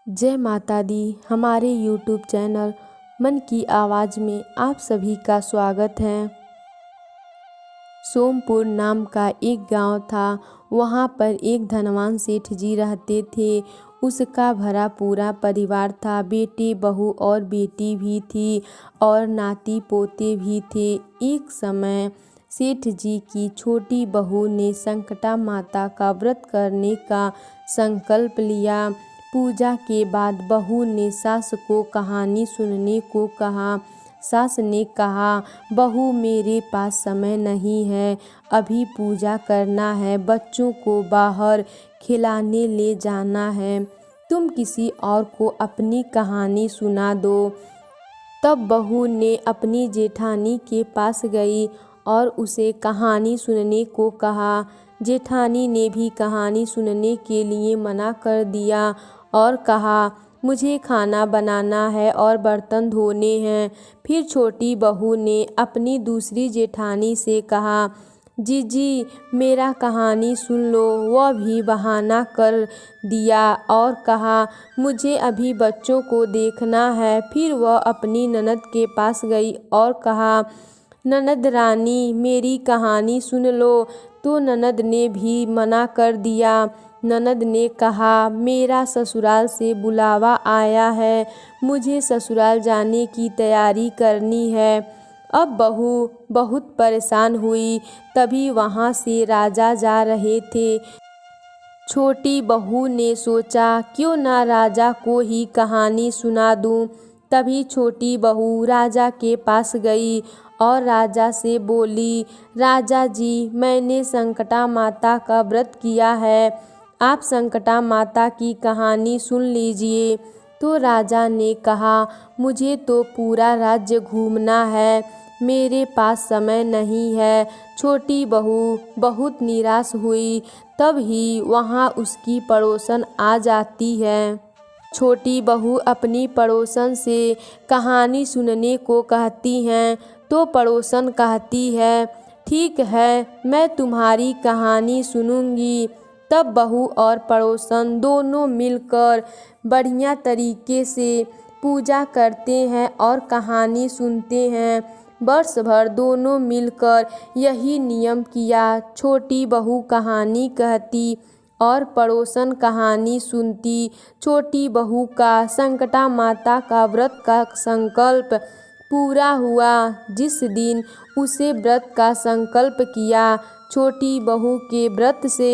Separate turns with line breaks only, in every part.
जय माता दी। हमारे YouTube चैनल मन की आवाज़ में आप सभी का स्वागत है। सोमपुर नाम का एक गांव था। वहां पर एक धनवान सेठ जी रहते थे। उसका भरा पूरा परिवार था। बेटे बहू और बेटी भी थी और नाती पोते भी थे। एक समय सेठ जी की छोटी बहू ने संकटा माता का व्रत करने का संकल्प लिया। पूजा के बाद बहू ने सास को कहानी सुनने को कहा। सास ने कहा, बहू मेरे पास समय नहीं है, अभी पूजा करना है, बच्चों को बाहर खिलाने ले जाना है, तुम किसी और को अपनी कहानी सुना दो। तब बहू ने अपनी जेठानी के पास गई और उसे कहानी सुनने को कहा। जेठानी ने भी कहानी सुनने के लिए मना कर दिया और कहा, मुझे खाना बनाना है और बर्तन धोने हैं। फिर छोटी बहू ने अपनी दूसरी जेठानी से कहा, जीजी मेरा कहानी सुन लो। वह भी बहाना कर दिया और कहा, मुझे अभी बच्चों को देखना है। फिर वह अपनी ननद के पास गई और कहा, ननद रानी मेरी कहानी सुन लो। तो ननद ने भी मना कर दिया। ननद ने कहा, मेरा ससुराल से बुलावा आया है, मुझे ससुराल जाने की तैयारी करनी है। अब बहू बहुत परेशान हुई। तभी वहाँ से राजा जा रहे थे। छोटी बहू ने सोचा, क्यों ना राजा को ही कहानी सुना दूँ। तभी छोटी बहू राजा के पास गई और राजा से बोली, राजा जी मैंने संकटा माता का व्रत किया है, आप संकटा माता की कहानी सुन लीजिए। तो राजा ने कहा, मुझे तो पूरा राज्य घूमना है, मेरे पास समय नहीं है। छोटी बहू बहुत निराश हुई। तब ही वहाँ उसकी पड़ोसन आ जाती है। छोटी बहू अपनी पड़ोसन से कहानी सुनने को कहती हैं। तो पड़ोसन कहती है, ठीक है मैं तुम्हारी कहानी सुनूंगी। तब बहू और पड़ोसन दोनों मिलकर बढ़िया तरीके से पूजा करते हैं और कहानी सुनते हैं। वर्ष भर दोनों मिलकर यही नियम किया। छोटी बहू कहानी कहती और पड़ोसन कहानी सुनती। छोटी बहू का संकटा माता का व्रत का संकल्प पूरा हुआ। जिस दिन उसे व्रत का संकल्प किया, छोटी बहू के व्रत से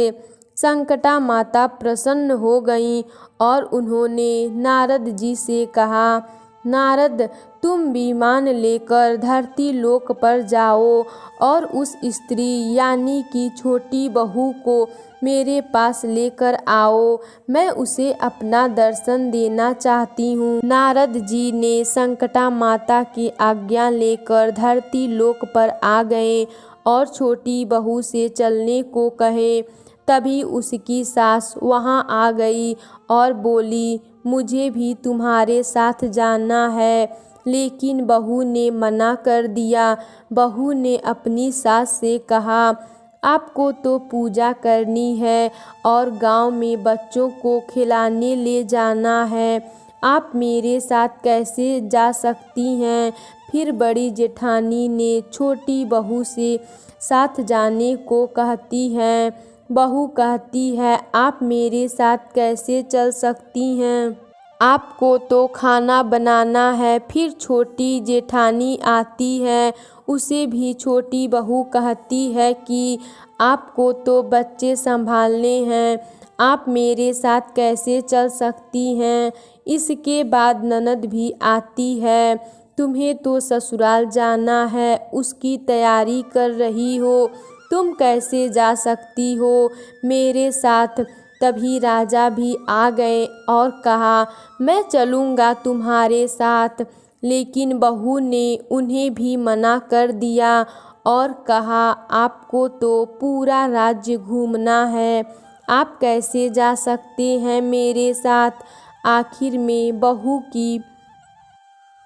संकटा माता प्रसन्न हो गईं और उन्होंने नारद जी से कहा, नारद तुम विमान लेकर धरती लोक पर जाओ और उस स्त्री यानी कि छोटी बहू को मेरे पास लेकर आओ, मैं उसे अपना दर्शन देना चाहती हूँ। नारद जी ने संकटा माता की आज्ञा लेकर धरती लोक पर आ गए और छोटी बहू से चलने को कहे। तभी उसकी सास वहाँ आ गई और बोली, मुझे भी तुम्हारे साथ जाना है। लेकिन बहू ने मना कर दिया। बहू ने अपनी सास से कहा, आपको तो पूजा करनी है और गांव में बच्चों को खिलाने ले जाना है, आप मेरे साथ कैसे जा सकती हैं। फिर बड़ी जेठानी ने छोटी बहू से साथ जाने को कहती हैं। बहू कहती है, आप मेरे साथ कैसे चल सकती हैं, आपको तो खाना बनाना है। फिर छोटी जेठानी आती है। उसे भी छोटी बहू कहती है कि आपको तो बच्चे संभालने हैं, आप मेरे साथ कैसे चल सकती हैं। इसके बाद ननद भी आती है। तुम्हें तो ससुराल जाना है, उसकी तैयारी कर रही हो, तुम कैसे जा सकती हो मेरे साथ। तभी राजा भी आ गए और कहा, मैं चलूँगा तुम्हारे साथ। लेकिन बहू ने उन्हें भी मना कर दिया और कहा, आपको तो पूरा राज्य घूमना है, आप कैसे जा सकते हैं मेरे साथ। आखिर में बहू की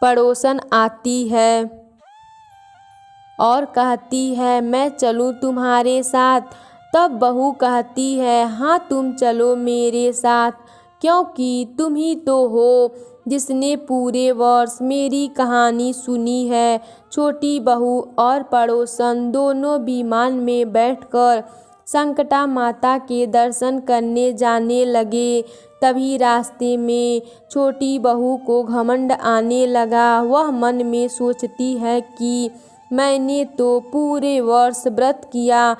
पड़ोसन आती है और कहती है, मैं चलूँ तुम्हारे साथ। तब बहू कहती है, हाँ तुम चलो मेरे साथ, क्योंकि तुम ही तो हो जिसने पूरे वर्ष मेरी कहानी सुनी है। छोटी बहू और पड़ोसन दोनों विमान में बैठकर संकटा माता के दर्शन करने जाने लगे। तभी रास्ते में छोटी बहू को घमंड आने लगा। वह मन में सोचती है कि मैंने तो पूरे वर्ष व्रत किया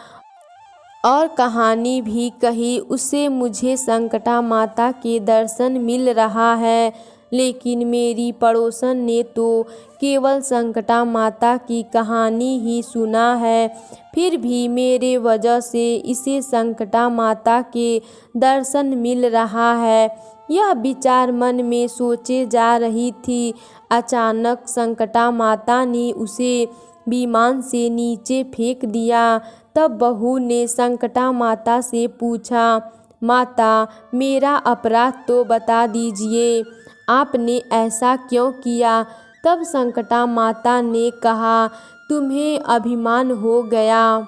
और कहानी भी कही, उससे मुझे संकटा माता के दर्शन मिल रहा है, लेकिन मेरी पड़ोसन ने तो केवल संकटा माता की कहानी ही सुना है। फिर भी मेरे वजह से इसे संकटा माता के दर्शन मिल रहा है। यह विचार मन में सोचे जा रही थी। अचानक संकटा माता ने उसे विमान से नीचे फेंक दिया। तब बहू ने संकटा माता से पूछा, माता, मेरा अपराध तो बता दीजिए, आपने ऐसा क्यों किया? तब संकटा माता ने कहा, तुम्हें अभिमान हो गया,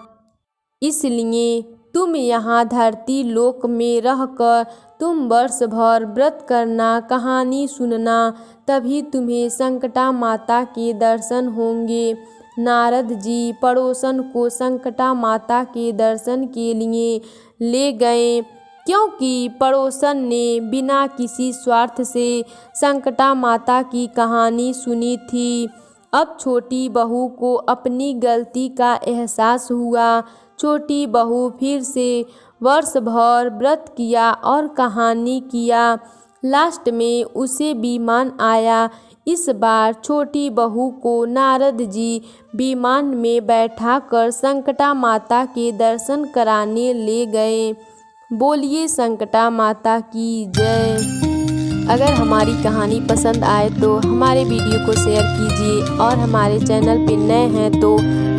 इसलिए तुम यहाँ धरती लोक में रहकर तुम वर्ष भर व्रत करना, कहानी सुनना, तभी तुम्हें संकटा माता के दर्शन होंगे। नारद जी पड़ोसन को संकटा माता के दर्शन के लिए ले गए, क्योंकि पड़ोसन ने बिना किसी स्वार्थ से संकटा माता की कहानी सुनी थी। अब छोटी बहू को अपनी गलती का एहसास हुआ। छोटी बहू फिर से वर्ष भर व्रत किया और कहानी किया। लास्ट में उसे विमान आया। इस बार छोटी बहू को नारद जी विमान में बैठाकर संकटा माता के दर्शन कराने ले गए। बोलिए संकटा माता की जय। अगर हमारी कहानी पसंद आए तो हमारे वीडियो को शेयर कीजिए और हमारे चैनल पे नए हैं तो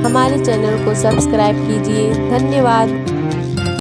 हमारे चैनल को सब्सक्राइब कीजिए। धन्यवाद।